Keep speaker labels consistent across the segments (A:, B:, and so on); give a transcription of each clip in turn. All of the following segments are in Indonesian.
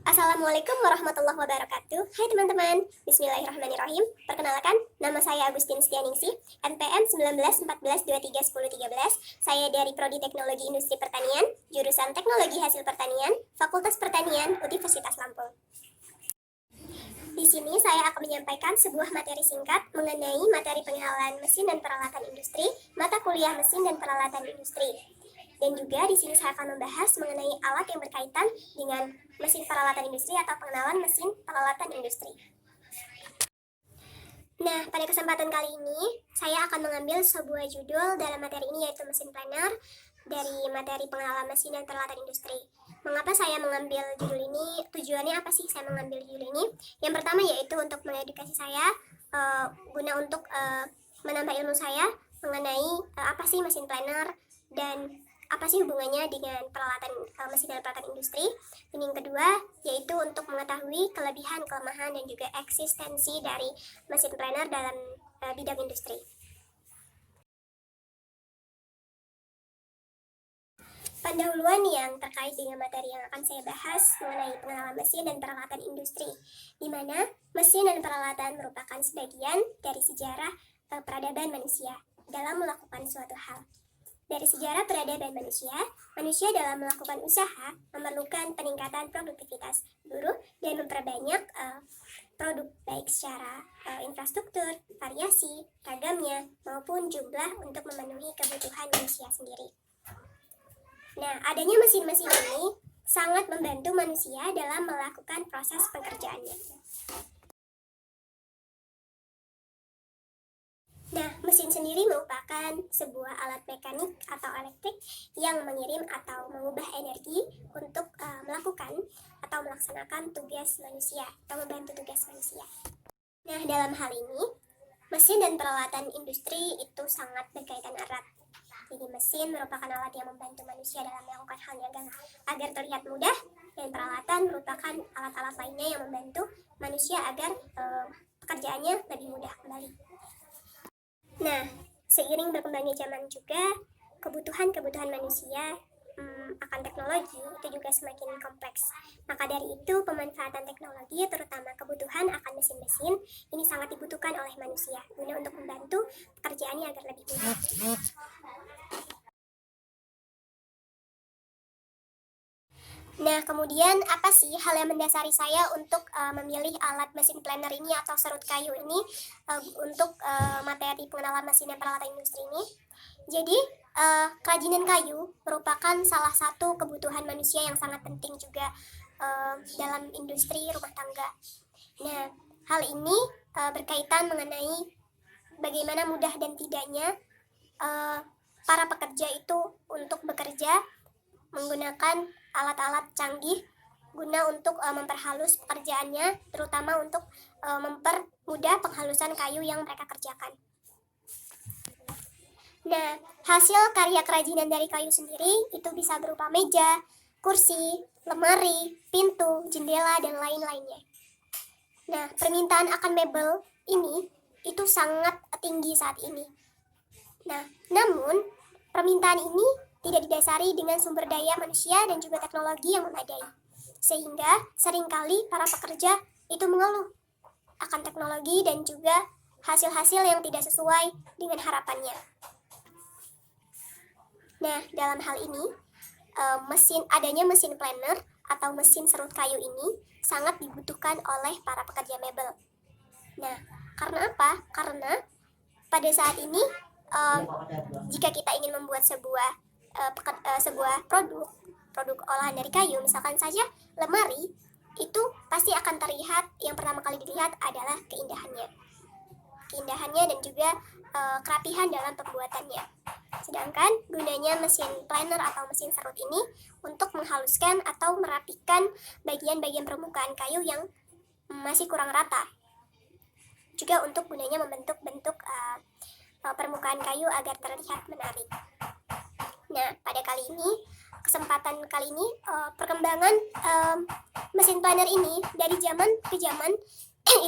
A: Assalamualaikum warahmatullahi wabarakatuh. Hai teman-teman, bismillahirrahmanirrahim. Perkenalkan, nama saya Agustin Setianingsih, NPM 1914231013. Saya dari Prodi Teknologi Industri Pertanian, jurusan Teknologi Hasil Pertanian, Fakultas Pertanian, Universitas Lampung. Di sini saya akan menyampaikan sebuah materi singkat mengenai materi pengenalan mesin dan peralatan industri, mata kuliah mesin dan peralatan industri. Dan juga di sini saya akan membahas mengenai alat yang berkaitan dengan mesin peralatan industri atau pengenalan mesin peralatan industri. Nah, pada kesempatan kali ini, saya akan mengambil sebuah judul dalam materi ini yaitu mesin planer dari materi pengenalan mesin dan peralatan industri. Mengapa saya mengambil judul ini? Tujuannya apa sih saya mengambil judul ini? Yang pertama yaitu untuk mengedukasi saya, guna untuk menambah ilmu saya mengenai apa sih mesin planer dan apa sih hubungannya dengan peralatan mesin dan peralatan industri. Dan yang kedua yaitu untuk mengetahui kelebihan, kelemahan, dan juga eksistensi dari mesin planer dalam bidang industri. Pendahuluan yang terkait dengan materi yang akan saya bahas mengenai pengenalan mesin dan peralatan industri, di mana mesin dan peralatan merupakan sebagian dari sejarah peradaban manusia dalam melakukan suatu hal. Dari sejarah peradaban manusia dalam melakukan usaha memerlukan peningkatan produktivitas buruh dan memperbanyak produk baik secara infrastruktur, variasi, ragamnya, maupun jumlah untuk memenuhi kebutuhan manusia sendiri. Nah, adanya mesin-mesin ini sangat membantu manusia dalam melakukan proses pekerjaannya. Nah, mesin sendiri merupakan sebuah alat mekanik atau elektrik yang mengirim atau mengubah energi untuk melakukan atau melaksanakan tugas manusia atau membantu tugas manusia. Nah, dalam hal ini, mesin dan peralatan industri itu sangat berkaitan erat. Jadi mesin merupakan alat yang membantu manusia dalam melakukan hal yang agar terlihat mudah, dan peralatan merupakan alat-alat lainnya yang membantu manusia agar pekerjaannya lebih mudah kembali. Nah, seiring berkembangnya zaman juga, kebutuhan manusia akan teknologi itu juga semakin kompleks. Maka dari itu, pemanfaatan teknologi, terutama kebutuhan akan mesin-mesin, ini sangat dibutuhkan oleh manusia guna untuk membantu pekerjaannya agar lebih mudah. Nah, kemudian apa sih hal yang mendasari saya untuk memilih alat mesin planer ini atau serut kayu ini untuk materi pengenalan mesin dan peralatan industri ini? Jadi, kerajinan kayu merupakan salah satu kebutuhan manusia yang sangat penting juga dalam industri rumah tangga. Nah, hal ini berkaitan mengenai bagaimana mudah dan tidaknya para pekerja itu untuk bekerja menggunakan alat-alat canggih guna untuk memperhalus pekerjaannya, terutama untuk mempermudah penghalusan kayu yang mereka kerjakan. Nah, hasil karya kerajinan dari kayu sendiri itu bisa berupa meja, kursi, lemari, pintu, jendela, dan lain-lainnya. Nah, permintaan akan mebel ini itu sangat tinggi saat ini. Nah, namun permintaan ini tidak didasari dengan sumber daya manusia dan juga teknologi yang memadai. Sehingga seringkali para pekerja itu mengeluh akan teknologi dan juga hasil-hasil yang tidak sesuai dengan harapannya. Nah, dalam hal ini, adanya mesin planer atau mesin serut kayu ini sangat dibutuhkan oleh para pekerja mebel. Nah, karena apa? Karena pada saat ini, jika kita ingin membuat sebuah produk olahan dari kayu, misalkan saja lemari, itu pasti akan terlihat, yang pertama kali dilihat adalah keindahannya dan juga kerapihan dalam pembuatannya. Sedangkan gunanya mesin planer atau mesin serut ini untuk menghaluskan atau merapikan bagian-bagian permukaan kayu yang masih kurang rata, juga untuk gunanya membentuk permukaan kayu agar terlihat menarik. Nah, pada kesempatan kali ini, perkembangan mesin planer ini dari zaman ke zaman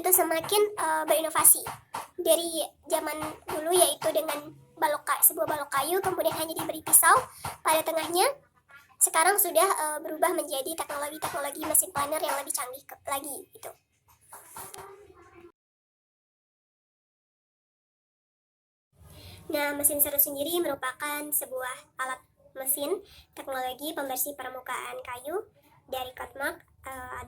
A: itu semakin berinovasi. Dari zaman dulu yaitu dengan sebuah balok kayu, kemudian hanya diberi pisau pada tengahnya, sekarang sudah berubah menjadi teknologi mesin planer yang lebih canggih lagi gitu. Nah, mesin serut sendiri merupakan sebuah alat mesin teknologi pembersih permukaan kayu dari Kotmark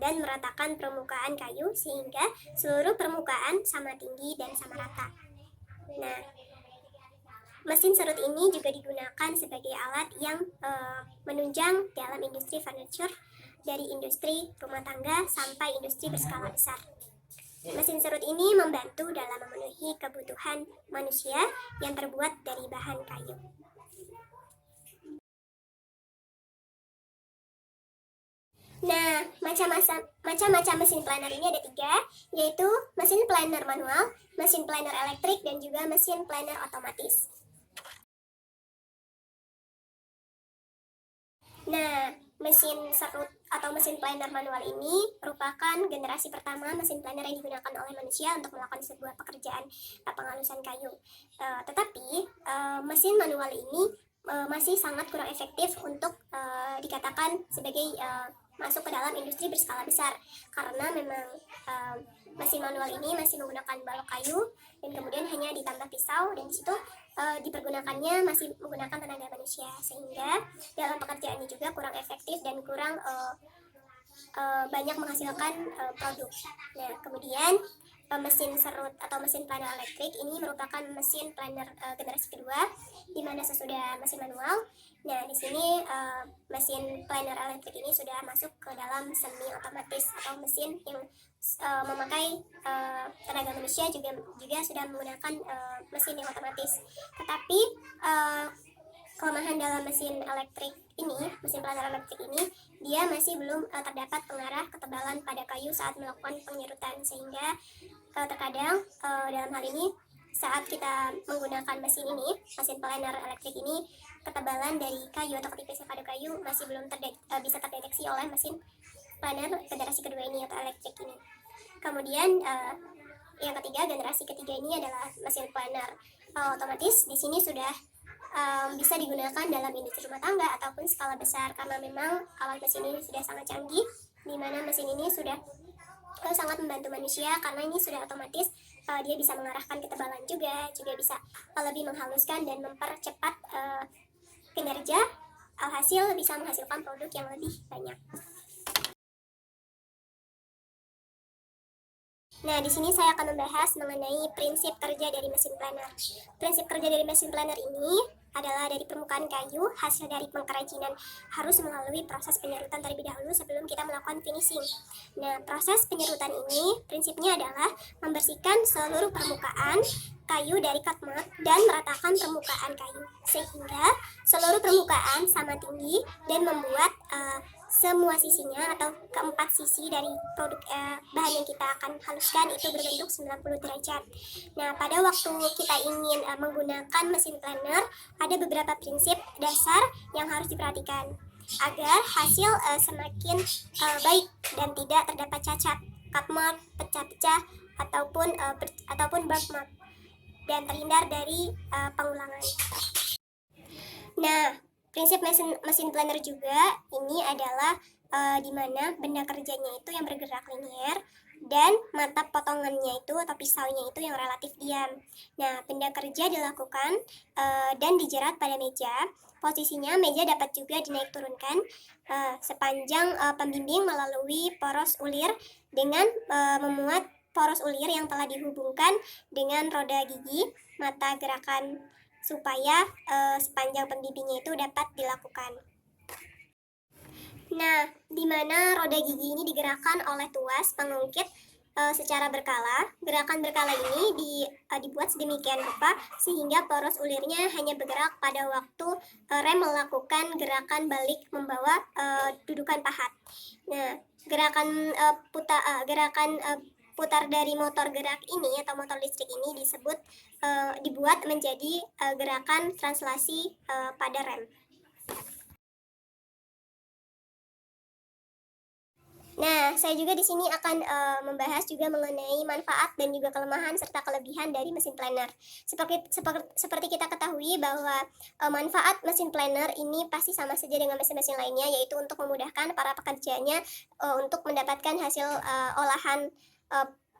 A: dan meratakan permukaan kayu sehingga seluruh permukaan sama tinggi dan sama rata. Nah, mesin serut ini juga digunakan sebagai alat yang menunjang dalam industri furniture, dari industri rumah tangga sampai industri berskala besar. Mesin serut ini membantu dalam memenuhi kebutuhan manusia yang terbuat dari bahan kayu. Nah, macam-macam mesin planer ini ada 3, yaitu mesin planer manual, mesin planer elektrik, dan juga mesin planer otomatis. Nah, mesin serut atau mesin planer manual ini merupakan generasi pertama mesin planer yang digunakan oleh manusia untuk melakukan sebuah pekerjaan penghalusan kayu. Tetapi mesin manual ini masih sangat kurang efektif untuk dikatakan sebagai masuk ke dalam industri berskala besar, karena memang mesin manual ini masih menggunakan balok kayu dan kemudian hanya ditambah pisau, dan disitu dipergunakannya masih menggunakan tenaga manusia, sehingga dalam pekerjaannya juga kurang efektif dan kurang banyak menghasilkan produk. Nah, kemudian mesin serut atau mesin planer elektrik ini merupakan mesin planer generasi kedua, di mana sesudah mesin manual. Nah, di sini mesin planer elektrik ini sudah masuk ke dalam semi otomatis atau mesin yang memakai tenaga manusia, juga sudah menggunakan mesin yang otomatis. Tetapi kelemahan dalam mesin elektrik ini, mesin planer elektrik ini, dia masih belum terdapat pengarah ketebalan pada kayu saat melakukan penyerutan, sehingga terkadang dalam hal ini saat kita menggunakan mesin ini, mesin planer elektrik ini, ketebalan dari kayu atau ketipisnya pada kayu masih belum bisa terdeteksi oleh mesin planer generasi kedua ini atau elektrik ini. Kemudian yang ketiga, generasi ketiga ini adalah mesin planer otomatis. Di sini sudah bisa digunakan dalam industri rumah tangga ataupun skala besar, karena memang alat mesin ini sudah sangat canggih, di mana mesin ini sudah sangat membantu manusia karena ini sudah otomatis. Dia bisa mengarahkan ketebalan juga bisa lebih menghaluskan dan mempercepat kinerja, alhasil bisa menghasilkan produk yang lebih banyak. Nah, di sini saya akan membahas mengenai prinsip kerja dari mesin planer. Prinsip kerja dari mesin planer ini adalah dari permukaan kayu hasil dari pengkerajinan harus melalui proses penyerutan terlebih dahulu sebelum kita melakukan finishing. Nah, proses penyerutan ini prinsipnya adalah membersihkan seluruh permukaan kayu dari cutmark dan meratakan permukaan kayu sehingga seluruh permukaan sama tinggi dan membuat semua sisinya atau keempat sisi dari produk bahan yang kita akan haluskan itu berbentuk 90 derajat. Nah, pada waktu kita ingin menggunakan mesin planer, ada beberapa prinsip dasar yang harus diperhatikan agar hasil semakin baik dan tidak terdapat cacat, cutmark, pecah-pecah, ataupun birthmark, dan terhindar dari pengulangan. Nah, prinsip mesin planer juga ini adalah di mana benda kerjanya itu yang bergerak linier dan mata potongannya itu atau pisaunya itu yang relatif diam. Nah, benda kerja dilakukan dan dijerat pada meja. Posisinya meja dapat juga dinaik turunkan sepanjang pembimbing melalui poros ulir dengan memuat poros ulir yang telah dihubungkan dengan roda gigi mata gerakan supaya sepanjang pembimbingnya itu dapat dilakukan. Nah, di mana roda gigi ini digerakkan oleh tuas pengungkit secara berkala. Gerakan berkala ini dibuat sedemikian rupa sehingga poros ulirnya hanya bergerak pada waktu rem melakukan gerakan balik membawa dudukan pahat. Nah, gerakan putar dari motor gerak ini atau motor listrik ini dibuat menjadi gerakan translasi pada rem. Nah, saya juga di sini akan membahas juga mengenai manfaat dan juga kelemahan serta kelebihan dari mesin planner. Seperti kita ketahui bahwa manfaat mesin planner ini pasti sama saja dengan mesin-mesin lainnya, yaitu untuk memudahkan para pekerjanya untuk mendapatkan hasil olahan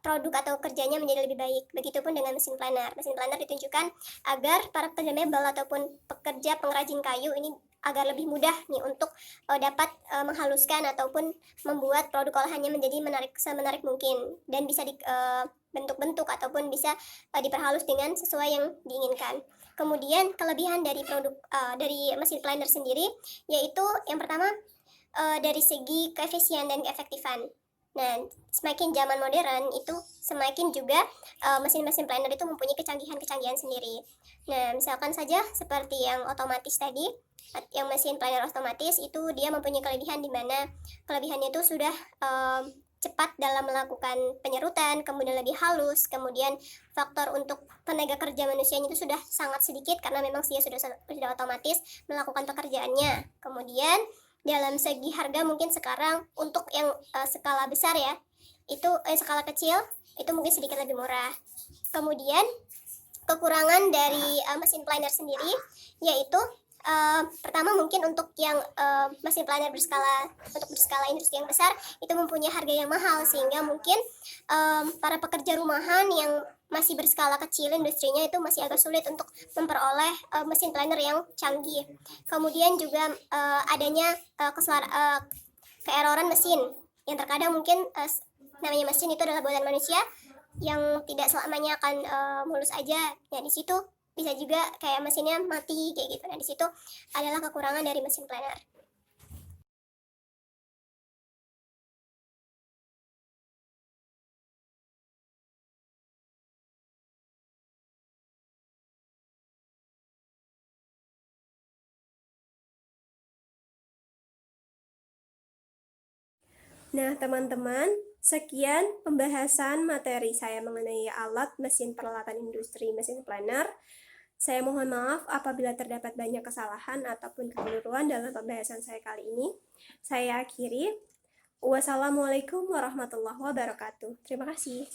A: produk atau kerjanya menjadi lebih baik. Begitupun dengan mesin planner. Mesin planner ditunjukkan agar para pekerja mebel ataupun pekerja pengrajin kayu ini agar lebih mudah nih untuk dapat menghaluskan ataupun membuat produk olahannya menjadi semenarik mungkin dan bisa dibentuk-bentuk ataupun bisa diperhalus dengan sesuai yang diinginkan. Kemudian kelebihan dari produk dari mesin planner sendiri yaitu yang pertama dari segi keefisien dan keefektifan. Nah, semakin zaman modern itu semakin juga mesin-mesin planner itu mempunyai kecanggihan-kecanggihan sendiri. Nah, misalkan saja seperti yang otomatis tadi, yang mesin planner otomatis itu dia mempunyai kelebihan di mana kelebihannya itu sudah cepat dalam melakukan penyerutan, kemudian lebih halus, kemudian faktor untuk tenaga kerja manusianya itu sudah sangat sedikit karena memang dia sudah otomatis melakukan pekerjaannya. Kemudian dalam segi harga mungkin sekarang untuk yang skala besar ya, itu skala kecil itu mungkin sedikit lebih murah. Kemudian kekurangan dari mesin planner sendiri yaitu pertama mungkin untuk yang mesin planner berskala industri yang besar itu mempunyai harga yang mahal sehingga mungkin para pekerja rumahan yang masih berskala kecil industrinya itu masih agak sulit untuk memperoleh mesin planner yang canggih. Kemudian juga adanya keeroran mesin yang terkadang mungkin namanya mesin itu adalah buatan manusia yang tidak selamanya akan mulus aja. Ya di situ bisa juga kayak mesinnya mati kayak gitu. Nah di situ adalah kekurangan dari mesin planner.
B: Nah, teman-teman, sekian pembahasan materi saya mengenai alat mesin peralatan industri mesin planner. Saya mohon maaf apabila terdapat banyak kesalahan ataupun kekeliruan dalam pembahasan saya kali ini. Saya akhiri. Wassalamualaikum warahmatullahi wabarakatuh. Terima kasih.